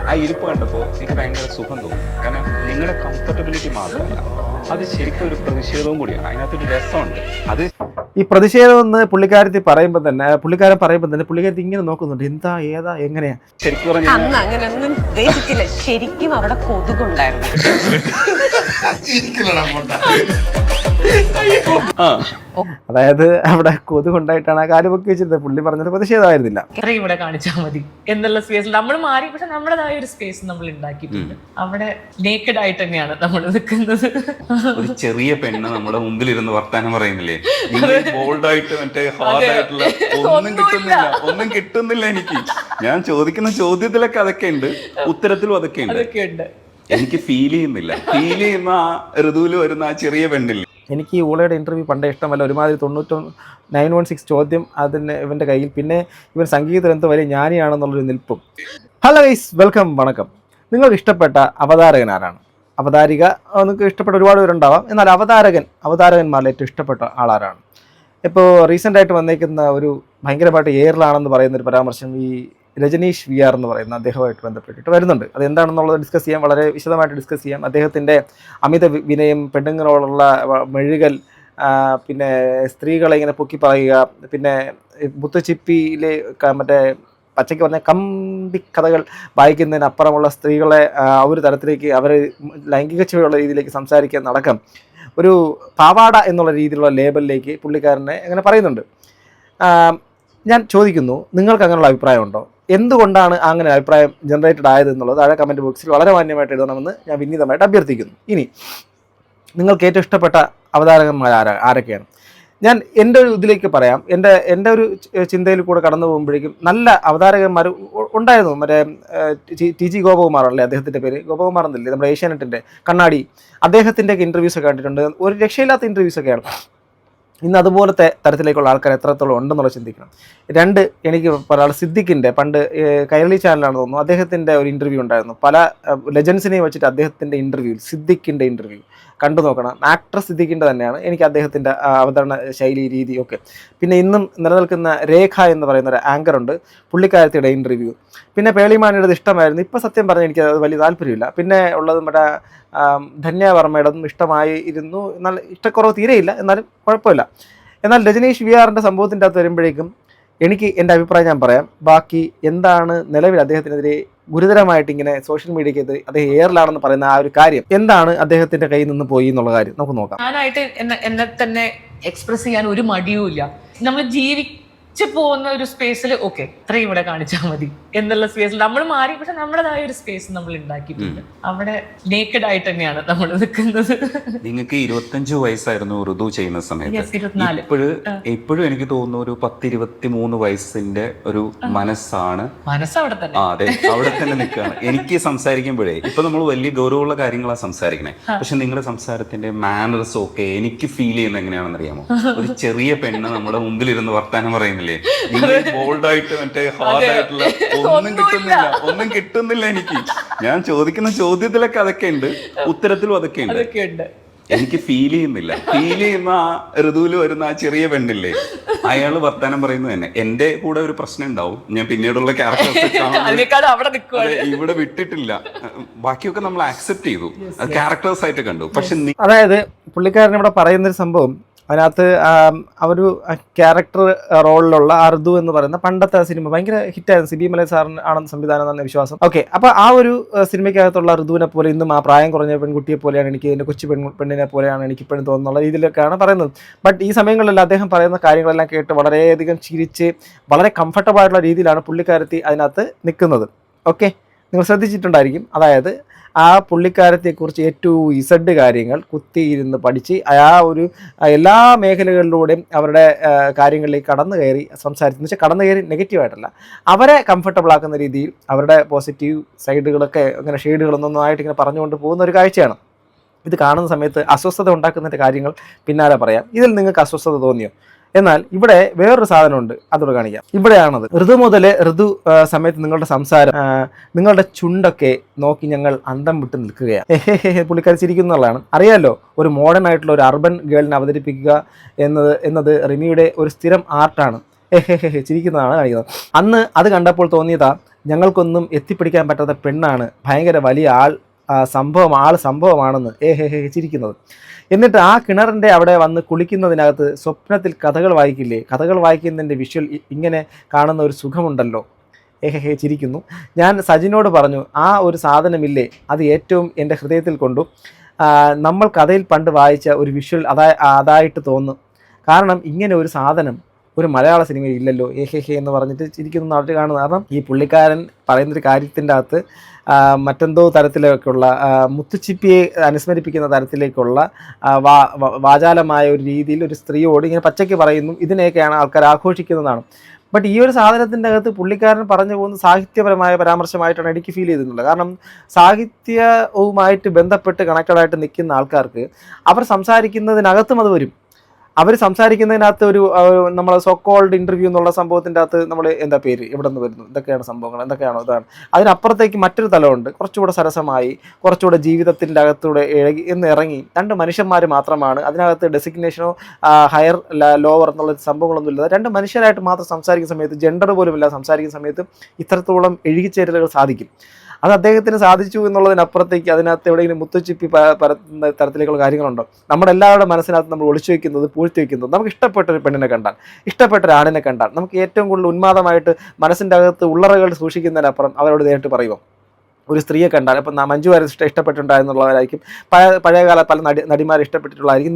ആ ഇരിപ്പ് കണ്ടപ്പോൾ എനിക്ക് ഭയങ്കര സുഖം തോന്നി. കാരണം നിങ്ങളുടെ കംഫർട്ടബിലിറ്റി മാത്രമല്ല, അത് ശരിക്കും ഒരു പ്രതിഷേധവും കൂടിയാണ്. അതിനകത്തൊരു രസമുണ്ട്. അത് ഈ പ്രതിഷേധം എന്ന് പുള്ളിക്കാരത്തി പറയുമ്പോൾ തന്നെ പുള്ളിക്കാരത്തി ഇങ്ങനെ നോക്കുന്നുണ്ട്, എന്താ ഏതാ എങ്ങനെയാ. ശരിക്കും പറഞ്ഞാൽ അന്ന് അങ്ങനെയൊന്നും ഉദ്ദേശിച്ചില്ല. ശരിക്കും അവിടെ കൊതുകുണ്ടായിരുന്നു. അതായത് അവിടെ കൊതുകുണ്ടായിട്ടാണ് ആ കാര്യം പൊക്കി വെച്ചിരുന്നത്. പുള്ളി പറഞ്ഞത് പ്രതിഷേധമായിരുന്നില്ല. ഇത്രയും ഇവിടെ കാണിച്ചാൽ മതി എന്നുള്ള സ്പേസിൽ നമ്മൾ മാറി, പക്ഷെ നമ്മുടേതായ ഒരു സ്പേസ് നമ്മൾ ഉണ്ടാക്കിയിട്ടുണ്ട്. അവിടെ നേക്കഡ് ആയിട്ട് തന്നെയാണ് നമ്മൾ നിൽക്കുന്നത്. ഒരു ചെറിയ പെണ്ണ് നമ്മുടെ മുമ്പിൽ ഇരുന്ന് വർത്താനം പറയുന്നില്ലേ, ബോൾഡായിട്ട് മറ്റേ ഹാർഡായിട്ടുള്ള ഒന്നും കിട്ടുന്നില്ല എനിക്ക്. ഞാൻ ചോദിക്കുന്ന ചോദ്യത്തിലൊക്കെ അതൊക്കെ ഉണ്ട്, ഉത്തരത്തിലും അതൊക്കെ ഉണ്ട്. എനിക്ക് ഫീൽ ചെയ്യുന്ന ആ ഋതുവിൽ വരുന്ന ആ ചെറിയ പെണ്ണില്ലേ. എനിക്ക് ഈ ഊളയുടെ ഇൻ്റർവ്യൂ പണ്ടേ ഇഷ്ടമല്ല. ഒരുമാതിരി 916 ചോദ്യം അതിന് ഇവൻ്റെ കയ്യിൽ, പിന്നെ ഇവൻ സംഗീതം എന്ത് വലിയ ജ്ഞാനിയാണെന്നുള്ളൊരു നിൽപ്പും. ഹലോ ഗൈസ്, വെൽക്കം, വണക്കം. നിങ്ങൾക്ക് ഇഷ്ടപ്പെട്ട അവതാരകൻ ആരാണ്? അവതാരിക നിങ്ങൾക്ക് ഇഷ്ടപ്പെട്ട ഒരുപാട് പേരുണ്ടാവാം, എന്നാൽ അവതാരകന്മാരിൽ ഏറ്റവും ഇഷ്ടപ്പെട്ട ആളാരാണ്? ഇപ്പോൾ റീസെൻ്റായിട്ട് വന്നേക്കുന്ന ഒരു ഭയങ്കരമായിട്ട് എയറിലാണെന്ന് പറയുന്നൊരു പരാമർശം ഈ രജനീഷ് VR എന്ന് പറയുന്ന അദ്ദേഹമായിട്ട് ബന്ധപ്പെട്ടിട്ട് വരുന്നുണ്ട്. അത് എന്താണെന്നുള്ളത് ഡിസ്കസ് ചെയ്യാം, വളരെ വിശദമായിട്ട് ഡിസ്കസ് ചെയ്യാം. അദ്ദേഹത്തിൻ്റെ അമിത വിനയം, പെണ്ണുങ്ങളോടുള്ള മെഴുകൽ, പിന്നെ സ്ത്രീകളെ ഇങ്ങനെ പൊക്കി പറയുക, പിന്നെ മുത്തുച്ചിപ്പിയിലെ മറ്റേ പച്ചയ്ക്ക് പറഞ്ഞ കമ്പിക്കഥകൾ വായിക്കുന്നതിനപ്പുറമുള്ള സ്ത്രീകളെ ഒരു തരത്തിലേക്ക് അവർ ലൈംഗിക ചുവയുള്ള രീതിയിലേക്ക് സംസാരിക്കാൻ നടക്കം ഒരു പാവാട എന്നുള്ള രീതിയിലുള്ള ലേബലിലേക്ക് പുള്ളിക്കാരനെ അങ്ങനെ പറയുന്നുണ്ട്. ഞാൻ ചോദിക്കുന്നു, നിങ്ങൾക്ക് അങ്ങനെയുള്ള അഭിപ്രായമുണ്ടോ? എന്തുകൊണ്ടാണ് അങ്ങനെ അഭിപ്രായം ജനറേറ്റഡ് ആയത് എന്നുള്ളത് താഴെ കമൻറ്റ് ബോക്സിൽ വളരെ മാന്യമായിട്ട് എഴുതണമെന്ന് ഞാൻ വിനീതമായിട്ട് അഭ്യർത്ഥിക്കുന്നു. ഇനി നിങ്ങൾക്ക് ഏറ്റവും ഇഷ്ടപ്പെട്ട അവതാരകന്മാർ ആരൊക്കെയാണ്? ഞാൻ എൻ്റെ ഒരു ഇതിലേക്ക് പറയാം. എൻ്റെ ഒരു ചിന്തയിൽ കൂടെ കടന്നു പോകുമ്പോഴേക്കും നല്ല അവതാരകന്മാർ ഉണ്ടായിരുന്നു. മറ്റേ TG ഗോപകുമാറല്ലേ അദ്ദേഹത്തിൻ്റെ പേര്, ഗോപകുമാർ എന്നല്ലേ, നമ്മുടെ ഏഷ്യാനെറ്റിൻ്റെ കണ്ണാടി, അദ്ദേഹത്തിൻ്റെയൊക്കെ ഇൻ്റർവ്യൂസൊക്കെ കണ്ടിട്ടുണ്ട്. ഒരു രക്ഷയില്ലാത്ത ഇൻ്റർവ്യൂസൊക്കെയാണ്. ഇന്ന് അതുപോലത്തെ തരത്തിലേക്കുള്ള ആൾക്കാർ എത്രത്തോളം ഉണ്ടെന്നുള്ളത് ചിന്തിക്കണം. എനിക്ക് പറയാനുള്ള സിദ്ദിഖിൻ്റെ പണ്ട് കൈരളി ചാനലാണെന്ന് തോന്നുന്നു, അദ്ദേഹത്തിൻ്റെ ഒരു ഇൻ്റർവ്യൂ ഉണ്ടായിരുന്നു. പല ലെജൻസിനെയും വെച്ചിട്ട് അദ്ദേഹത്തിൻ്റെ ഇൻ്റർവ്യൂ, സിദ്ദിഖിൻ്റെ ഇൻ്റർവ്യൂ കണ്ടു നോക്കണം. ആക്ടർ സിദ്ദിഖിൻ്റെ തന്നെയാണ്. എനിക്ക് അദ്ദേഹത്തിൻ്റെ അവതരണ ശൈലി, രീതി ഒക്കെ. പിന്നെ ഇന്നും നിലനിൽക്കുന്ന രേഖ എന്ന് പറയുന്ന ഒരു ആങ്കറുണ്ട്, പുള്ളിക്കാരത്തിയുടെ ഇൻ്റർവ്യൂ. പിന്നെ പേളിമാണിയുടെ ഇഷ്ടമായിരുന്നു. ഇപ്പോൾ സത്യം പറഞ്ഞാൽ എനിക്ക് അത് വലിയ താല്പര്യമില്ല. പിന്നെ ഉള്ളത് മറ്റേ ധന്യ വർമ്മയുടെതും ഇഷ്ടമായിരുന്നു, എന്നാൽ ഇഷ്ടക്കുറവ് തീരെയില്ല, എന്നാലും കുഴപ്പമില്ല. എന്നാൽ രജനീഷ് VRൻ്റെ സംഭവത്തിൻ്റെ അകത്ത് വരുമ്പോഴേക്കും എനിക്ക് എൻ്റെ അഭിപ്രായം ഞാൻ പറയാം. ബാക്കി എന്താണ് നിലവിൽ അദ്ദേഹത്തിനെതിരെ ഗുരുതരമായിട്ട് ഇങ്ങനെ സോഷ്യൽ മീഡിയയ്ക്ക് അദ്ദേഹം എയറിലാണെന്ന് പറയുന്ന ആ ഒരു കാര്യം, എന്താണ് അദ്ദേഹത്തിൻ്റെ കയ്യിൽ നിന്ന് പോയി എന്നുള്ള കാര്യം നമുക്ക് നോക്കാം. ഞാനായിട്ട് എന്നെ തന്നെ എക്സ്പ്രസ് ചെയ്യാൻ ഒരു മടിയും ഇല്ല. നമ്മൾ പോകുന്ന ഒരു സ്പേസിൽ ഓക്കെ ഇത്രയും ഇവിടെ കാണിച്ചാൽ മതി എന്നുള്ള സ്പേസിൽ നമ്മൾ മാറി, പക്ഷെ നമ്മുടേതായ ഒരു സ്പേസ് നമ്മൾ ഉണ്ടാക്കിയിട്ടുണ്ട്. അവിടെ നേക്കഡ് ആയിട്ട് തന്നെയാണ് നമ്മൾ നിൽക്കുന്നത്. നിങ്ങൾക്ക് 25 വയസ്സായിരുന്നു ഋതു ചെയ്യുന്ന സമയത്ത്. ഇപ്പോഴും എനിക്ക് തോന്നുന്നു ഒരു 10-23 വയസ്സിന്റെ ഒരു മനസ്സാണ്. മനസ്സവിടെ തന്നെ, അതെ, അവിടെ തന്നെ നിൽക്കുകയാണ്. എനിക്ക് സംസാരിക്കുമ്പോഴേ ഇപ്പൊ നമ്മൾ വലിയ ഗൗരവമുള്ള കാര്യങ്ങളാണ് സംസാരിക്കണേ, പക്ഷെ നിങ്ങളുടെ സംസാരത്തിന്റെ മാനേഴ്സും ഒക്കെ എനിക്ക് ഫീൽ ചെയ്യുന്നത് എങ്ങനെയാണെന്ന് അറിയാമോ? ഒരു ചെറിയ പെണ്ണ് നമ്മുടെ മുമ്പിൽ ഇരുന്ന് വർത്താനം പറയുന്നില്ലേ, ബോൾഡായിട്ട് മറ്റേ ഹാർഡായിട്ടുള്ള ഒന്നും കിട്ടുന്നില്ല എനിക്ക്. ഞാൻ ചോദിക്കുന്ന ചോദ്യത്തിലൊക്കെ അതൊക്കെ ഉണ്ട്, ഉത്തരത്തിലും അതൊക്കെ ഉണ്ട്. എനിക്ക് ഫീൽ ചെയ്യുന്ന ആ ഋതുവിൽ വരുന്ന ആ ചെറിയ പെണ്ണില്ലേ, അയാള് വർത്താനം പറയുന്നത് തന്നെ. എന്റെ കൂടെ ഒരു പ്രശ്നം ഉണ്ടാവും, ഞാൻ പിന്നീടുള്ള ക്യാരക്ടേഴ്സ് ഇവിടെ വിട്ടിട്ടില്ല, ബാക്കിയൊക്കെ നമ്മൾ ആക്സെപ്റ്റ് ചെയ്തു, ക്യാരക്ടേഴ്സ് ആയിട്ട് കണ്ടു. പക്ഷെ അതായത് പുള്ളിക്കാരൻ ഇവിടെ പറയുന്നൊരു സംഭവം, അതിനകത്ത് ഒരു ക്യാരക്ടർ റോളിലുള്ള ഋതു എന്ന് പറയുന്ന പണ്ടത്തെ സിനിമ ഭയങ്കര ഹിറ്റായിരുന്നു. സിബി മലയ സാറിന് ആണെന്ന് സംവിധാനം തന്നെ വിശ്വാസം. ഓക്കെ, അപ്പോൾ ആ ഒരു സിനിമയ്ക്കകത്തുള്ള ഋതുവിനെ പോലെ ഇന്നും ആ പ്രായം കുറഞ്ഞ പെൺകുട്ടിയെ പോലെയാണ് എനിക്ക്, എൻ്റെ കൊച്ചു പെണ്ണിനെ പോലെയാണ് എനിക്ക് ഇപ്പോഴും തോന്നുന്നുള്ള രീതിയിലൊക്കെയാണ് പറയുന്നത്. ബട്ട് ഈ സമയങ്ങളിലെല്ലാം അദ്ദേഹം പറയുന്ന കാര്യങ്ങളെല്ലാം കേട്ട് വളരെയധികം ചിരിച്ച് വളരെ കംഫർട്ടബിൾ ആയിട്ടുള്ള രീതിയിലാണ് പുള്ളിക്കാരത്തി അതിനകത്ത് നിൽക്കുന്നത്. ഓക്കെ, നിങ്ങൾ ശ്രദ്ധിച്ചിട്ടുണ്ടായിരിക്കും. അതായത് ആ പുള്ളിക്കാരത്തെക്കുറിച്ച് A-to Z കാര്യങ്ങൾ കുത്തിയിരുന്ന് പഠിച്ച് എല്ലാ മേഖലകളിലൂടെയും അവരുടെ കാര്യങ്ങളിലേക്ക് കടന്നു കയറി സംസാരിച്ചു. വെച്ചാൽ കടന്നു കയറി നെഗറ്റീവായിട്ടല്ല, അവരെ കംഫർട്ടബിൾ ആക്കുന്ന രീതിയിൽ അവരുടെ പോസിറ്റീവ് സൈഡുകളൊക്കെ അങ്ങനെ ഷെയ്ഡുകളൊന്നൊന്നായിട്ട് ഇങ്ങനെ പറഞ്ഞുകൊണ്ട് പോകുന്ന ഒരു കാഴ്ചയാണ്. ഇത് കാണുന്ന സമയത്ത് അസ്വസ്ഥത ഉണ്ടാക്കുന്നതിൻ്റെ കാര്യങ്ങൾ പിന്നാലെ പറയാം. ഇതിൽ നിങ്ങൾക്ക് അസ്വസ്ഥത തോന്നിയോ? എന്നാൽ ഇവിടെ വേറൊരു സാധനമുണ്ട്, അതോടെ കാണിക്കാം. ഇവിടെയാണത്. ഋതു സമയത്ത് നിങ്ങളുടെ സംസാരം, നിങ്ങളുടെ ചുണ്ടൊക്കെ നോക്കി ഞങ്ങൾ അന്തം വിട്ട് നിൽക്കുകയാണ്. പുള്ളിക്കാരി ചിരിക്കുന്നുള്ളതാണ്. അറിയാമല്ലോ, ഒരു മോഡേൺ ആയിട്ടുള്ള ഒരു അർബൻ ഗേളിനെ അവതരിപ്പിക്കുക എന്നത് റിമിയുടെ ഒരു സ്ഥിരം ആർട്ടാണ്. ചിരിക്കുന്നതാണ് കാണിക്കുന്നത്. അന്ന് അത് കണ്ടപ്പോൾ തോന്നിയതാ ഞങ്ങൾക്കൊന്നും എത്തിപ്പിടിക്കാൻ പറ്റാത്ത പെണ്ണാണ്, ഭയങ്കര വലിയ സംഭവമാണെന്ന് ചിരിക്കുന്നത്. എന്നിട്ട് ആ കിണറിൻ്റെ അവിടെ വന്ന് കുളിക്കുന്നതിനകത്ത് സ്വപ്നത്തിൽ കഥകൾ വായിക്കില്ലേ, കഥകൾ വായിക്കുന്നതിൻ്റെ വിഷ്വൽ ഇങ്ങനെ കാണുന്ന ഒരു സുഖമുണ്ടല്ലോ, ചിരിക്കുന്നു. ഞാൻ സജിനോട് പറഞ്ഞു, ആ ഒരു സാധനമില്ലേ, അത് ഏറ്റവും എൻ്റെ ഹൃദയത്തിൽ കൊണ്ടു. നമ്മൾ കഥയിൽ പണ്ട് വായിച്ച ഒരു വിഷ്വൽ അതായിട്ട് തോന്നുന്നു. കാരണം ഇങ്ങനെ ഒരു സാധനം ഒരു മലയാള സിനിമയിൽ ഇല്ലല്ലോ, എന്ന് പറഞ്ഞിട്ട് ചിരിക്കുന്ന നാട്ടിൽ കാണുന്നത്. കാരണം ഈ പുള്ളിക്കാരൻ പറയുന്നൊരു കാര്യത്തിൻ്റെ അകത്ത് മറ്റെന്തോ തരത്തിലേക്കുള്ള മുത്തുച്ചിപ്പിയെ അനുസ്മരിപ്പിക്കുന്ന തരത്തിലേക്കുള്ള വാചാലമായ ഒരു രീതിയിൽ ഒരു സ്ത്രീയോട് ഇങ്ങനെ പച്ചയ്ക്ക് പറയുന്നു. ഇതിനെയൊക്കെയാണ് ആൾക്കാർ ആഘോഷിക്കുന്നതാണ്. ബട്ട് ഈ ഒരു സാധനത്തിൻ്റെ അകത്ത് പുള്ളിക്കാരൻ പറഞ്ഞു പോകുന്ന സാഹിത്യപരമായ പരാമർശമായിട്ടാണ് എനിക്ക് ഫീൽ ചെയ്തിട്ടുള്ളത്. കാരണം സാഹിത്യവുമായിട്ട് ബന്ധപ്പെട്ട് കണക്റ്റഡായിട്ട് നിൽക്കുന്ന ആൾക്കാർക്ക് അവർ സംസാരിക്കുന്നതിനകത്തും അത് വരും. അവർ സംസാരിക്കുന്നതിനകത്ത് ഒരു നമ്മൾ സോക്കോൾഡ് ഇൻ്റർവ്യൂ എന്നുള്ള സംഭവത്തിൻ്റെ അകത്ത് നമ്മൾ എന്താ പേര് എവിടെ നിന്ന് വരുന്നു, എന്തൊക്കെയാണ് സംഭവങ്ങൾ, എന്തൊക്കെയാണോ ഇതാണ്. അതിനപ്പുറത്തേക്ക് മറ്റൊരു തലമുണ്ട്, കുറച്ചുകൂടെ സരസമായി, കുറച്ചുകൂടെ ജീവിതത്തിൻ്റെ അകത്തൂടെ ഇറങ്ങി രണ്ട് മനുഷ്യന്മാർ മാത്രമാണ്. അതിനകത്ത് ഡെസിഗ്നേഷനോ ഹയർ ലോവർ എന്നുള്ള സംഭവങ്ങളൊന്നും ഇല്ലാതെ രണ്ട് മനുഷ്യരായിട്ട് മാത്രം സംസാരിക്കുന്ന സമയത്ത്, ജെൻഡർ പോലും ഇല്ലാതെ സംസാരിക്കുന്ന സമയത്ത് ഇത്രത്തോളം എഴുകിച്ചേരലുകൾ സാധിക്കും. അത് അദ്ദേഹത്തിന് സാധിച്ചു എന്നുള്ളതിനപ്പുറത്തേക്ക് അതിനകത്ത് എവിടെയെങ്കിലും മുത്തുച്ചിപ്പി പരത്തുന്ന തരത്തിലേക്കുള്ള കാര്യങ്ങളുണ്ടോ? നമ്മുടെ എല്ലാവരുടെ മനസ്സിനകത്ത് നമ്മൾ ഒളിച്ചു വയ്ക്കുന്നത്, പൂഴ്ത്തി വയ്ക്കുന്നത്, നമുക്ക് ഇഷ്ടപ്പെട്ട ഒരു പെണ്ണിനെ കണ്ടാൽ, ഇഷ്ടപ്പെട്ട ഒരു ആണിനെ കണ്ടാൽ നമുക്ക് ഏറ്റവും കൂടുതൽ ഉന്മാദമായിട്ട് മനസ്സിൻ്റെ അകത്ത് ഉള്ളറകൾ സൂക്ഷിക്കുന്നതിനപ്പുറം അവരോട് നേരിട്ട് പറയുമോ? ഒരു സ്ത്രീയെ കണ്ടാൽ, ഇപ്പം മഞ്ജു വാര്യർ ഇഷ്ടപ്പെട്ടിട്ടുണ്ടായെന്നുള്ളവരായിരിക്കും, പഴയകാല പല നടിമാരെ ഇഷ്ടപ്പെട്ടിട്ടുള്ളതായിരിക്കും.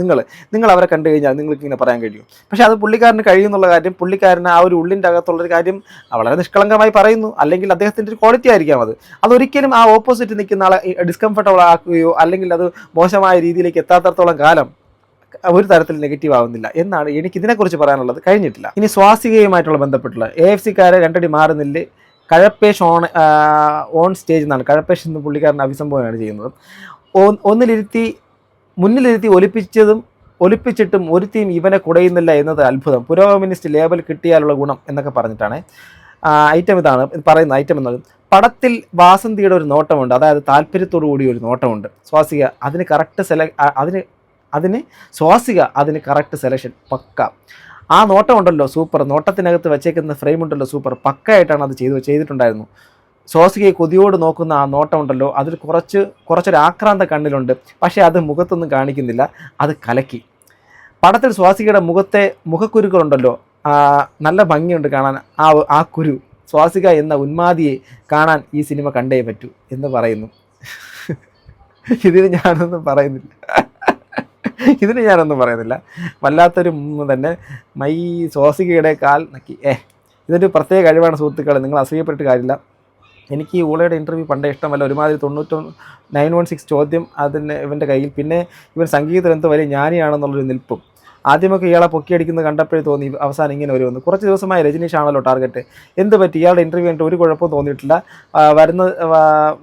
നിങ്ങൾ അവരെ കണ്ടു കഴിഞ്ഞാൽ നിങ്ങൾക്ക് ഇങ്ങനെ പറയാൻ കഴിയും. പക്ഷേ അത് പുള്ളിക്കാരന് കഴിയുന്നുള്ള കാര്യം, പുള്ളിക്കാരന് ആ ഒരു ഉള്ളിൻ്റെ അകത്തുള്ളൊരു കാര്യം വളരെ നിഷ്കളങ്കമായി പറയുന്നു. അല്ലെങ്കിൽ അദ്ദേഹത്തിൻ്റെ ഒരു ക്വാളിറ്റി ആയിരിക്കാം അതൊരിക്കലും ആ ഓപ്പോസിറ്റ് നിൽക്കുന്ന ആളെ ഡിസ്കംഫർട്ടബിൾ ആക്കുകയോ അല്ലെങ്കിൽ അത് മോശമായ രീതിയിലേക്ക് എത്താത്തടത്തോളം കാലം ഒരു തരത്തിൽ നെഗറ്റീവ് ആവുന്നില്ല എന്നാണ് എനിക്ക് ഇതിനെക്കുറിച്ച് പറയാനുള്ളത്. കഴിഞ്ഞിട്ടില്ല. ഇനി സ്വാസികയുമായിട്ടുള്ള ബന്ധപ്പെട്ടുള്ള AFC-ക്കാരെ രണ്ടടി മാറുന്നില്ല, കഴപ്പേഷ് ഓൺ സ്റ്റേജ് എന്നാണ്. കഴപ്പേഷ് എന്ന് പുള്ളിക്കാരൻ അഭിസംബോധനയാണ് ചെയ്യുന്നത്. മുന്നിലിരുത്തി ഒലിപ്പിച്ചിട്ടും ഒരുത്തിയും ഇവനെ കുടയുന്നില്ല എന്നത് അത്ഭുതം, പുരോഗമിനിസ്റ്റ് ലേബൽ കിട്ടിയാലുള്ള ഗുണം എന്നൊക്കെ പറഞ്ഞിട്ടാണ് ഐറ്റം. ഇതാണ് പറയുന്ന ഐറ്റം എന്നത്. പടത്തിൽ വാസന്തിയുടെ ഒരു നോട്ടമുണ്ട്, അതായത് താല്പര്യത്തോടു കൂടി ഒരു നോട്ടമുണ്ട്. സ്വാസിക അതിന് കറക്റ്റ് സെലക്ഷൻ പക്ക. ആ നോട്ടം ഉണ്ടല്ലോ സൂപ്പർ, നോട്ടത്തിനകത്ത് വെച്ചേക്കുന്ന ഫ്രെയിം ഉണ്ടല്ലോ സൂപ്പർ, പക്കയായിട്ടാണ് അത് ചെയ്തിട്ടുണ്ടായിരുന്നു. സ്വാസികയെ കൊതിയോട് നോക്കുന്ന ആ നോട്ടം ഉണ്ടല്ലോ, അതിൽ കുറച്ചൊരു ആക്രാന്ത കണ്ണിലുണ്ട്, പക്ഷേ അത് മുഖത്തൊന്നും കാണിക്കുന്നില്ല, അത് കലക്കി. പടത്തിൽ സ്വാസികയുടെ മുഖക്കുരുക്കളുണ്ടല്ലോ, നല്ല ഭംഗിയുണ്ട് കാണാൻ. ആ കുരു സ്വാസിക എന്ന ഉന്മാദിയെ കാണാൻ ഈ സിനിമ കണ്ടേ പറ്റൂ എന്ന് പറയുന്നു. ഇതിന് ഞാനൊന്നും പറയുന്നില്ല. വല്ലാത്തൊരു തന്നെ സ്വാസികയുടെ കാൽ നക്കി. ഇതൊരു പ്രത്യേക കഴിവാണ് സുഹൃത്തുക്കളെ, നിങ്ങൾ അസൂയപ്പെട്ടിട്ട് കാര്യമില്ല. എനിക്ക് ഈ ഊളയുടെ ഇൻ്റർവ്യൂ പണ്ടേ ഇഷ്ടമല്ല. ഒരുമാതിരി 916 ചോദ്യം ഇവൻ്റെ കയ്യിൽ, പിന്നെ ഇവൻ സംഗീതരംഗത്ത് വലിയ ജ്ഞാനിയാണെന്നുള്ളൊരു നിൽപ്പും. ആദ്യമൊക്കെ ഇയാളെ പൊക്കിയടിക്കുന്നത് കണ്ടപ്പോഴേ തോന്നി അവസാനം ഇങ്ങനെ വരുമെന്ന്. കുറച്ച് ദിവസമായി രജനീഷ് ആണല്ലോ ടാർഗറ്റ്. എന്ത് പറ്റി? ഇയാളുടെ ഇൻ്റർവ്യൂ കണ്ടിട്ട് ഒരു കുഴപ്പവും തോന്നിയിട്ടില്ല.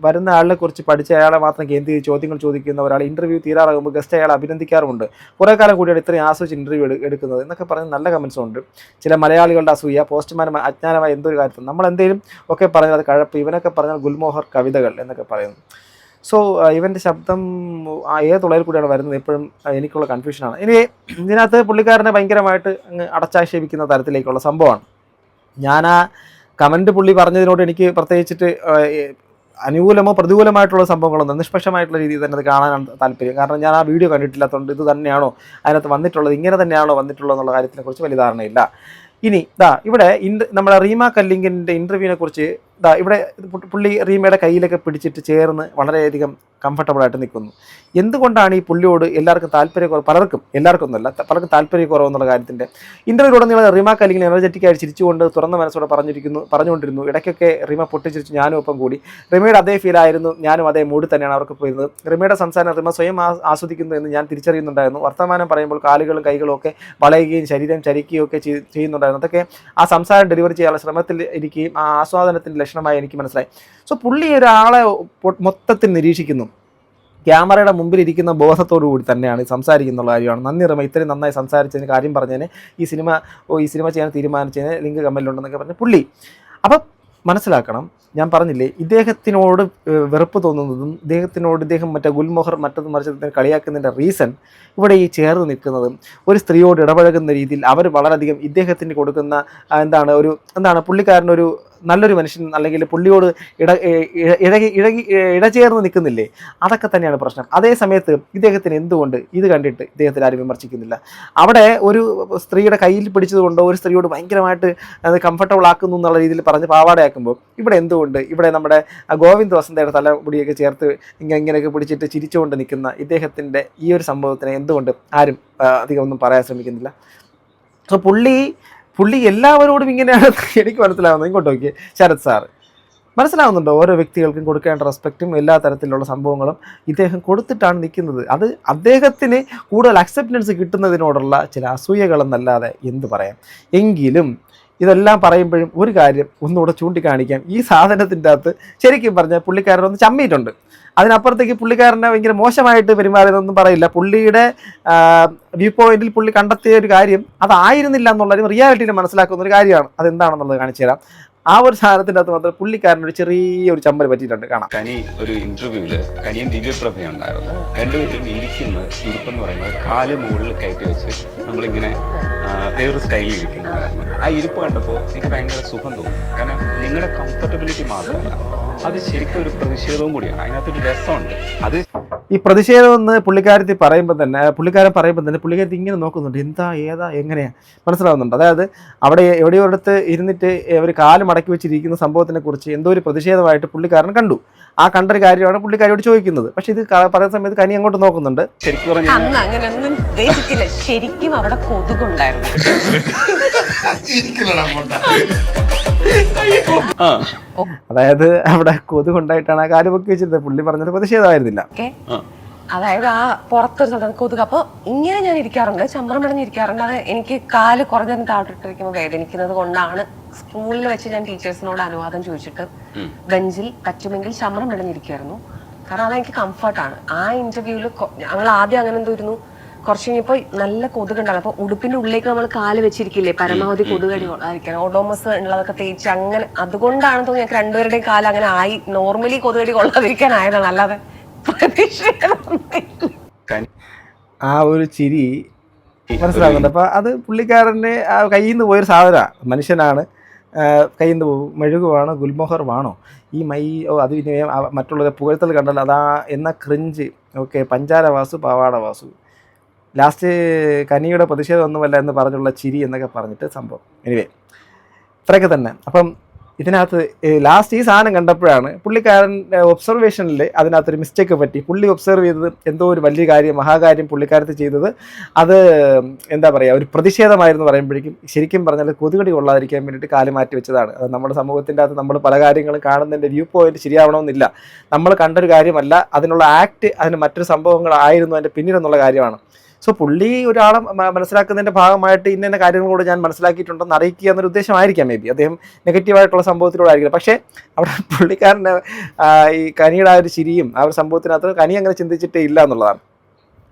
വരുന്ന ആളിനെ കുറിച്ച് പഠിച്ച അയാളെ മാത്രം കേന്ദ്രീകരിച്ച് ചോദ്യങ്ങൾ ചോദിക്കുന്ന ഒരാൾ ഇൻ്റർവ്യൂ തീരാറാകുമ്പോൾ ഗസ്റ്റ് അയാളെ അഭിനന്ദിക്കാറുമുണ്ട്. കുറേ കാലം കൂടിയാണ് ഇത്രയും ആസ്വദിച്ച് ഇൻ്റർവ്യൂ എടുക്കുന്നത് എന്നൊക്കെ പറഞ്ഞ് നല്ല കമൻസും ഉണ്ട്. ചില മലയാളികളുടെ അസൂയ, പോസ്റ്റ്മാൻ അജ്ഞാനമായ എന്തൊരു കാര്യത്തിൽ നമ്മൾ എന്തെങ്കിലും ഒക്കെ പറഞ്ഞാൽ അത് കഴപ്പ്, ഇവനൊക്കെ പറഞ്ഞാൽ ഗുൽമോഹർ കവിതകൾ എന്നൊക്കെ പറയുന്നു. സോ ഇവൻ്റെ ശബ്ദം ഏത് തുളയിൽ കൂടിയാണ് വരുന്നത് എപ്പോഴും എനിക്കുള്ള കൺഫ്യൂഷനാണ്. ഇനി ഇതിനകത്ത് പുള്ളിക്കാരനെ ഭയങ്കരമായിട്ട് അങ്ങ് അടച്ചാക്ഷേപിക്കുന്ന തരത്തിലേക്കുള്ള സംഭവമാണ്. ഞാൻ ആ കമൻറ്റ് പുള്ളി പറഞ്ഞതിനോട് എനിക്ക് പ്രത്യേകിച്ചിട്ട് അനുകൂലമോ പ്രതികൂലമായിട്ടുള്ള സംഭവങ്ങളൊന്നും, നിഷ്പക്ഷമായിട്ടുള്ള രീതിയിൽ തന്നെ അത് കാണാനാണ് താല്പര്യം. കാരണം ഞാൻ ആ വീഡിയോ കണ്ടിട്ടില്ലാത്തതുകൊണ്ട് ഇത് തന്നെയാണോ അതിനകത്ത് വന്നിട്ടുള്ളത്, ഇങ്ങനെ തന്നെയാണോ വന്നിട്ടുള്ളത് എന്നുള്ള കാര്യത്തിനെക്കുറിച്ച് വലിയ ധാരണയില്ല. ഇനി ഇവിടെ നമ്മുടെ റീമ കല്ലിങ്ങിൻ്റെ ഇൻ്റർവ്യൂവിനെ കുറിച്ച് ഇവിടെ പുള്ളി റീമയുടെ കയ്യിലൊക്കെ പിടിച്ചിട്ട് ചേർന്ന് വളരെയധികം കംഫർട്ടബിളായിട്ട് നിൽക്കുന്നു. എന്തുകൊണ്ടാണ് ഈ പുള്ളിയോട് എല്ലാവർക്കും താല്പര്യക്കുറവ്? എല്ലാവർക്കും ഒന്നുമല്ല, പലർക്കും താല്പര്യക്കുറവ് എന്നുള്ള കാര്യത്തിൻ്റെ ഇൻ്റർവ്യൂടെ റീമ കല്ലിങ്ങിൽ എനർജറ്റിക്കായി ചിരിച്ചുകൊണ്ട് തുറന്ന മനസ്സോടെ പറഞ്ഞുകൊണ്ടിരുന്നു. ഇടയ്ക്കൊക്കെ റീമ പൊട്ടിച്ചിരിച്ചു, ഞാനും ഒപ്പം കൂടി. റിമയുടെ അതേ ഫീലായിരുന്നു, ഞാനും അതേ മൂഡ് തന്നെയാണ് അവർക്ക് പോയിരുന്നത്. റിമയുടെ സംസാരം റിമ സ്വയം ആസ്വദിക്കുന്നു എന്ന് ഞാൻ തിരിച്ചറിയുന്നുണ്ടായിരുന്നു. വർത്തമാനം പറയുമ്പോൾ കാലുകളും കൈകളും ഒക്കെ വളയുകയും ശരീരം ചരിക്കുകയും ഒക്കെ ചെയ്യുന്നുണ്ടായിരുന്നു. അതൊക്കെ ആ സംസാരം ഡെലിവറി ചെയ്യാനുള്ള ശ്രമത്തിൽ ഇരിക്കുകയും ആ ആസ്വാദനത്തിൻ്റെ ലക്ഷണമായി എനിക്ക് മനസ്സിലായി. സോ പുള്ളി ഒരാളെ മൊത്തത്തിൽ നിരീക്ഷിക്കുന്നു. ക്യാമറയുടെ മുമ്പിൽ ഇരിക്കുന്ന ബോധത്തോടു കൂടി തന്നെയാണ് സംസാരിക്കുന്നുള്ള കാര്യമാണ്. നന്ദി റിമ, ഇത്രയും നന്നായി സംസാരിച്ചതിന്, കാര്യം പറഞ്ഞതിന്, ഈ സിനിമ ചെയ്യാൻ തീരുമാനിച്ചതിന് ലിങ്ക് കമൻറ്റിലുണ്ടെന്നൊക്കെ പറഞ്ഞ് പുള്ളി. അപ്പം മനസ്സിലാക്കണം, ഞാൻ പറഞ്ഞില്ലേ, ഇദ്ദേഹത്തിനോട് വെറുപ്പ് തോന്നുന്നതും ഇദ്ദേഹം മറ്റേ ഗുൽമോഹർ മറ്റത് മറിച്ചതിനെ കളിയാക്കുന്നതിൻ്റെ റീസൺ ഇവിടെ ഈ ചേർന്ന് നിൽക്കുന്നതും ഒരു സ്ത്രീയോട് ഇടപഴകുന്ന രീതിയിൽ അവർ വളരെയധികം ഇദ്ദേഹത്തിന് കൊടുക്കുന്ന പുള്ളിക്കാരനൊരു നല്ലൊരു മനുഷ്യൻ അല്ലെങ്കിൽ പുള്ളിയോട് ഇടചേർന്ന് നിൽക്കുന്നില്ലേ, അതൊക്കെ തന്നെയാണ് പ്രശ്നം. അതേ സമയത്ത് ഇദ്ദേഹത്തിന് എന്തുകൊണ്ട് ഇത് കണ്ടിട്ട് ഇദ്ദേഹത്തിന് ആരും വിമർശിക്കുന്നില്ല? അവിടെ ഒരു സ്ത്രീയുടെ കയ്യിൽ പിടിച്ചതുകൊണ്ടോ ഒരു സ്ത്രീയോട് ഭയങ്കരമായിട്ട് അത് കംഫർട്ടബിൾ ആക്കുന്നു എന്നുള്ള രീതിയിൽ പറഞ്ഞ് പാവാടയാക്കുമ്പോൾ ഇവിടെ എന്തുകൊണ്ട് ഇവിടെ നമ്മുടെ ഗോവിന്ദ് വസന്തയുടെ തലമുടിയൊക്കെ ചേർത്ത് ഇങ്ങനെയൊക്കെ പിടിച്ചിട്ട് ചിരിച്ചുകൊണ്ട് നിൽക്കുന്ന ഇദ്ദേഹത്തിൻ്റെ ഈ ഒരു സംഭവത്തിനെ എന്തുകൊണ്ട് ആരും അധികം ഒന്നും പറയാൻ ശ്രമിക്കുന്നില്ല? സോ പുള്ളി എല്ലാവരോടും ഇങ്ങനെയാണ് എനിക്ക് മനസ്സിലാവുന്നത്. ഇങ്ങോട്ട് നോക്കിയേ ശരത് സാറ്, മനസ്സിലാവുന്നുണ്ടോ? ഓരോ വ്യക്തികൾക്കും കൊടുക്കേണ്ട റെസ്പെക്റ്റും എല്ലാ തരത്തിലുള്ള സംഭവങ്ങളും ഇദ്ദേഹം കൊടുത്തിട്ടാണ് നിൽക്കുന്നത്. അത് അദ്ദേഹത്തിന് കൂടുതൽ അക്സെപ്റ്റൻസ് കിട്ടുന്നതിനോടുള്ള ചില അസൂയകളെന്നല്ലാതെ എന്ത് പറയാം. എങ്കിലും ഇതെല്ലാം പറയുമ്പോഴും ഒരു കാര്യം ഒന്നുകൂടെ ചൂണ്ടിക്കാണിക്കാം. ഈ സാധനത്തിൻ്റെ അകത്ത് ശരിക്കും പറഞ്ഞാൽ പുള്ളിക്കാരനൊന്ന് ചമ്മിയിട്ടുണ്ട്. അതിനപ്പുറത്തേക്ക് പുള്ളിക്കാരനെ ഭയങ്കര മോശമായിട്ട് പെരുമാറിയതൊന്നും പറയില്ല. പുള്ളിയുടെ വ്യൂ പോയിന്റിൽ പുള്ളി കണ്ടെത്തിയ ഒരു കാര്യം അതായിരുന്നില്ല എന്നുള്ളൊരു റിയാലിറ്റിനെ മനസ്സിലാക്കുന്ന ഒരു കാര്യമാണ്. അതെന്താണെന്നുള്ളത് കാണിച്ചു തരാം. ആ ഒരു സാധനത്തിൻ്റെ അകത്ത് മാത്രം പുള്ളിക്കാരനൊരു ചെറിയൊരു ചമ്മൽ പറ്റിയിട്ടുണ്ട്. കാണാം. കനി ഒരു ഇന്റർവ്യൂവില് കനിയും ദിവ്യപ്രഭയും ഉണ്ടായിരുന്നു. രണ്ടുപേരും ഇരിക്കുന്ന ഇരിപ്പെന്ന് പറയുന്നത് കാല് മുകളിൽ കയറ്റി വെച്ച് നമ്മളിങ്ങനെ വേറൊരു സ്റ്റൈലിൽ ഇരിക്കുന്നതായിരുന്നു. ആ ഇരിപ്പ് കണ്ടപ്പോൾ എനിക്ക് ഭയങ്കര സുഖം തോന്നി. കാരണം നിങ്ങളുടെ കംഫർട്ടബിലിറ്റി മാത്രമല്ല, അത് ശരിക്കും ഒരു പ്രതിഷേധവും കൂടിയാണ്. അതിനകത്തൊരു രസമുണ്ട്. അത് ഈ പ്രതിഷേധം എന്ന് പുള്ളിക്കാരൻ പറയുമ്പോൾ തന്നെ പുള്ളിക്കാരത്തി ഇങ്ങനെ നോക്കുന്നുണ്ട്, എന്താ ഏതാ എങ്ങനെയാണ് മനസ്സിലാവുന്നുണ്ട്. അതായത് അവിടെ എവിടെയോ അടുത്ത് ഇരുന്നിട്ട് ഒരു കാല് മടക്കി വെച്ചിരിക്കുന്ന സംഭവത്തിനെ കുറിച്ച് എന്തോ ഒരു പ്രതിഷേധമായിട്ട് പുള്ളിക്കാരൻ കണ്ടു. ആ കണ്ടൊരു കാര്യമാണ് പുള്ളിക്കാരിയോട് ചോദിക്കുന്നത്. പക്ഷെ ഇത് പറയുന്ന സമയത്ത് കനി അങ്ങോട്ട് നോക്കുന്നുണ്ട്. ശരിക്കും പറഞ്ഞാൽ അന്ന് അങ്ങനെയൊന്നും ഉദ്ദേശിച്ചില്ല. ശരിക്കും അവിടെ കൊതുകുണ്ടായിരുന്നു. അതായത് അവിടെ കൊതുകുണ്ടായിട്ടാണ് ആ കാല് പൊക്കി വെച്ചിരുന്നത്. പുള്ളി പറഞ്ഞത് പ്രതിഷേധമായിരുന്നില്ല. അതായത് ആ പുറത്തൊരു സ്ഥലത്ത് കൊതുക്. അപ്പോൾ ഇങ്ങനെ ഞാൻ ഇരിക്കാറുണ്ട്, ചമ്രം പിടഞ്ഞിരിക്കാറുണ്ട്. അത് എനിക്ക് കാല് കുറഞ്ഞതിന് താഴോട്ടിരിക്കുമ്പോൾ വേദനിക്കുന്നത് കൊണ്ടാണ് സ്കൂളിൽ വെച്ച് ഞാൻ ടീച്ചേഴ്സിനോട് അനുവാദം ചോദിച്ചിട്ട് ബെഞ്ചിൽ പറ്റുമെങ്കിൽ ചമ്രം പിടഞ്ഞിരിക്കുമായിരുന്നു. കാരണം അതെനിക്ക് കംഫർട്ടാണ്. ആ ഇന്റർവ്യൂവിൽ ഞങ്ങൾ ആദ്യം അങ്ങനെ എന്തോരുന്നു, കുറച്ച് കഴിഞ്ഞപ്പോൾ നല്ല കൊതുകുണ്ടാകും. അപ്പോൾ ഉടുപ്പിന്റെ ഉള്ളിലേക്ക് നമ്മൾ കാല് വെച്ചിരിക്കില്ലേ, പരമാവധി കൊതുകടി കൊള്ളാതിരിക്കാൻ ഓഡോമസ് ഉള്ളതൊക്കെ തേച്ച് അങ്ങനെ. അതുകൊണ്ടാണ് തോന്നുന്നു ഞങ്ങൾക്ക് രണ്ടുപേരുടെയും കാലം അങ്ങനെ ആയി. നോർമലി കൊതുകടി കൊള്ളാതിരിക്കാനായതാണ്, അല്ലാതെ ആ ഒരു ചിരി മനസ്സിലാകുന്നുണ്ട്. അപ്പൊ അത് പുള്ളിക്കാരന് കയ്യിൽ നിന്ന് പോയൊരു സാധനമാണ്. മനുഷ്യനാണ്, കയ്യിൽ നിന്ന് പോകും. മെഴുകുവാണോ ഗുൽമോഹറുമാണോ ഈ അത് മറ്റുള്ളവരെ പുകഴ്ത്തൽ കണ്ടല്ലോ അതാ എന്ന ക്രിഞ്ച്. ഓക്കെ, പഞ്ചാര വാസു പാവാട വാസു, ലാസ്റ്റ് കനിയുടെ പ്രതിഷേധമൊന്നുമല്ല എന്ന് പറഞ്ഞുള്ള ചിരി എന്നൊക്കെ പറഞ്ഞിട്ട് സംഭവം. എനിവേ ഇത്രയൊക്കെ തന്നെ. അപ്പം ഇതിനകത്ത് ലാസ്റ്റ് ഈ സാധനം കണ്ടപ്പോഴാണ് പുള്ളിക്കാരൻ ഒബ്സർവേഷനിൽ അതിനകത്തൊരു മിസ്റ്റേക്ക് പറ്റി. പുള്ളി ഒബ്സർവ് ചെയ്തത് എന്തോ ഒരു വലിയ കാര്യം, മഹാകാര്യം പുള്ളിക്കാരത്ത് ചെയ്തത് അത് എന്താ പറയുക ഒരു പ്രതിഷേധമായിരുന്നു പറയുമ്പോഴേക്കും ശരിക്കും പറഞ്ഞാൽ കൊതുകടി കൊള്ളാതിരിക്കാൻ വേണ്ടിയിട്ട് കാല് മാറ്റി വെച്ചതാണ്. അത് നമ്മുടെ സമൂഹത്തിൻ്റെ അകത്ത് നമ്മൾ പല കാര്യങ്ങളും കാണുന്നതിൻ്റെ വ്യൂ പോയിന്റ് ശരിയാവണമെന്നില്ല. നമ്മൾ കണ്ടൊരു കാര്യമല്ല, അതിനുള്ള ആക്ട് അതിന് മറ്റൊരു സംഭവങ്ങളായിരുന്നു അതിൻ്റെ പിന്നിലെന്നുള്ള കാര്യമാണ്. സോ പുള്ളി ഒരാളെ മനസ്സിലാക്കുന്നതിൻ്റെ ഭാഗമായിട്ട് ഇന്ന കാര്യങ്ങളോട് ഞാൻ മനസ്സിലാക്കിയിട്ടുണ്ടെന്ന് അറിയിക്കുക എന്നൊരു ഉദ്ദേശമായിരിക്കാം. മേ ബി അദ്ദേഹം നെഗറ്റീവായിട്ടുള്ള സംഭവത്തിലൂടെ ആയിരിക്കില്ല. പക്ഷേ അവിടെ പുള്ളിക്കാരൻ്റെ ഈ കനിയുടെ ആ ഒരു ചിരിയും ആ ഒരു സംഭവത്തിനകത്ത് കനി അങ്ങനെ ചിന്തിച്ചിട്ടേ ഇല്ല എന്നുള്ളതാണ്.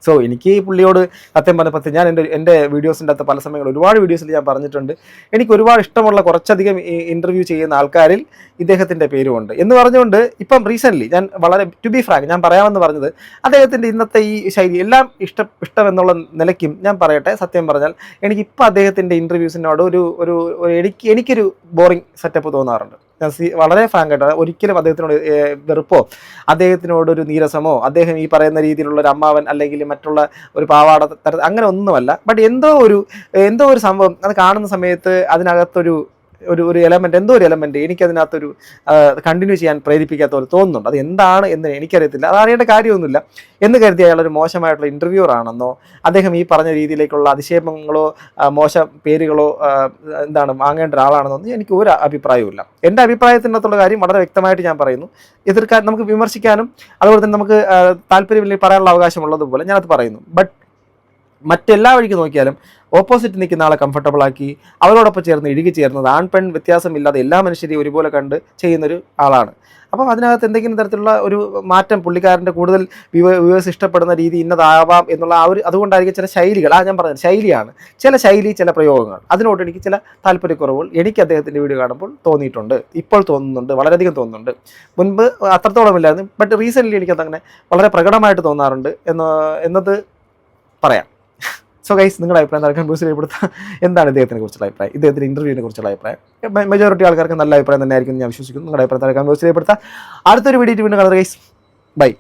സോ എനിക്ക് പുള്ളിയോട് സത്യം പറഞ്ഞപ്പോൾ ഞാൻ എൻ്റെ വീഡിയോസിൻ്റെ അകത്ത് പല സമയങ്ങളിൽ ഒരുപാട് വീഡിയോസിൽ ഞാൻ പറഞ്ഞിട്ടുണ്ട്, എനിക്ക് ഒരുപാട് ഇഷ്ടമുള്ള കുറച്ചധികം ഇൻ്റർവ്യൂ ചെയ്യുന്ന ആൾക്കാരിൽ ഇദ്ദേഹത്തിൻ്റെ പേരുമുണ്ട് എന്ന് പറഞ്ഞുകൊണ്ട് ഇപ്പം റീസെൻ്റ്ലി ഞാൻ വളരെ ടു ബി ഫ്രാങ്ക് ഞാൻ പറയാമെന്ന് പറഞ്ഞത് അദ്ദേഹത്തിൻ്റെ ഇന്നത്തെ ഈ ശൈലി എല്ലാം ഇഷ്ടമെന്നുള്ള നിലയ്ക്കും ഞാൻ പറയട്ടെ, സത്യം പറഞ്ഞാൽ എനിക്കിപ്പോൾ അദ്ദേഹത്തിൻ്റെ ഇൻ്റർവ്യൂസിനോട് എനിക്കൊരു ബോറിംഗ് സെറ്റപ്പ് തോന്നാറുണ്ട്. ഞാൻ വളരെ ഫ്രാങ്കായിട്ട് ഒരിക്കലും അദ്ദേഹത്തിനോട് വെറുപ്പോ അദ്ദേഹത്തിനോടൊരു നീരസമോ അദ്ദേഹം ഈ പറയുന്ന രീതിയിലുള്ള ഒരു അമ്മാവൻ അല്ലെങ്കിൽ മറ്റുള്ള ഒരു പാവാട തരത്തിൽ അങ്ങനെ ഒന്നുമല്ല. ബട്ട് എന്തോ ഒരു സംഭവം അത് കാണുന്ന സമയത്ത് അതിനകത്തൊരു ഒരു എലമെന്റ് എന്തോ ഒരു എലമെന്റ് എനിക്കതിനകത്തൊരു കണ്ടിന്യൂ ചെയ്യാൻ പ്രേരിപ്പിക്കാത്ത പോലെ തോന്നുന്നുണ്ട്. അത് എന്താണ് എന്ന് എനിക്കറിയത്തില്ല, അത് അറിയേണ്ട കാര്യമൊന്നുമില്ല എന്ന് കരുതി അയാളൊരു മോശമായിട്ടുള്ള ഇൻ്റർവ്യൂവർ ആണെന്നോ അദ്ദേഹം ഈ പറഞ്ഞ രീതിയിലേക്കുള്ള അതിശയങ്ങളോ മോശം പേരുകളോ വാങ്ങേണ്ട ഒരാളാണെന്നൊന്നും എനിക്ക് ഒരു അഭിപ്രായവുമില്ല. എൻ്റെ അഭിപ്രായത്തിനകത്തുള്ള കാര്യം വളരെ വ്യക്തമായിട്ട് ഞാൻ പറയുന്നു. എതിർക്കാൻ നമുക്ക് വിമർശിക്കാനും അതുപോലെ തന്നെ നമുക്ക് താല്പര്യമില്ലെങ്കിൽ പറയാനുള്ള അവകാശമുള്ളതുപോലെ ഞാനത് പറയുന്നു. ബട്ട് മറ്റെല്ലാ വഴിക്ക് നോക്കിയാലും ഓപ്പോസിറ്റ് നിൽക്കുന്ന ആളെ കംഫർട്ടബിൾ ആക്കി അവരോടൊപ്പം ചേർന്ന് ഇഴുകി ചേർന്നത് ആൺ പെൺ വ്യത്യാസമില്ലാതെ എല്ലാ മനുഷ്യരെയും ഒരുപോലെ കണ്ട് ചെയ്യുന്നൊരു ആളാണ്. അപ്പം അതിനകത്ത് എന്തെങ്കിലും തരത്തിലുള്ള ഒരു മാറ്റം പുള്ളിക്കാരൻ്റെ കൂടുതൽ വ്യൂവേഴ്സ് ഇഷ്ടപ്പെടുന്ന രീതി ഇന്നതാവാം എന്നുള്ള അതുകൊണ്ടായിരിക്കും ചില ശൈലികൾ ഞാൻ പറഞ്ഞത് ശൈലിയാണ്, ചില ചില പ്രയോഗങ്ങൾ അതിനോട് എനിക്ക് ചില താല്പര്യക്കുറവുകൾ എനിക്ക് അദ്ദേഹത്തിൻ്റെ വീഡിയോ കാണുമ്പോൾ തോന്നിയിട്ടുണ്ട്, ഇപ്പോൾ തോന്നുന്നുണ്ട്, വളരെയധികം തോന്നുന്നുണ്ട്. മുൻപ് അത്രത്തോളമില്ലായിരുന്നു, ബട്ട് റീസെൻ്റ്ലി എനിക്കതങ്ങനെ വളരെ പ്രകടമായിട്ട് തോന്നാറുണ്ട് എന്നത് പറയാം. സോ ഗൈസ് നിങ്ങളുടെ അഭിപ്രായം താഴെ കമന്റ് ബോക്സിൽ രേഖപ്പെടുത്താം. എന്താണ് ഇദ്ദേഹത്തിനെ കുറിച്ചുള്ള അഭിപ്രായം, ഇദ്ദേഹത്തിന്റെ ഇന്റർവ്യൂവിനെ കുറിച്ചുള്ള അഭിപ്രായം? മെജോറിറ്റി ആൾക്കാർക്ക് നല്ല അഭിപ്രായം തന്നെ ആയിരിക്കും ഞാൻ വിശ്വസിക്കുന്നു. നിങ്ങളുടെ അഭിപ്രായം താഴെ കമന്റ് ബോക്സിൽ രേഖപ്പെടുത്താം. അടുത്തൊരു വീഡിയോ വീണ്ടും കാണുക ഗൈസ്. ബൈ.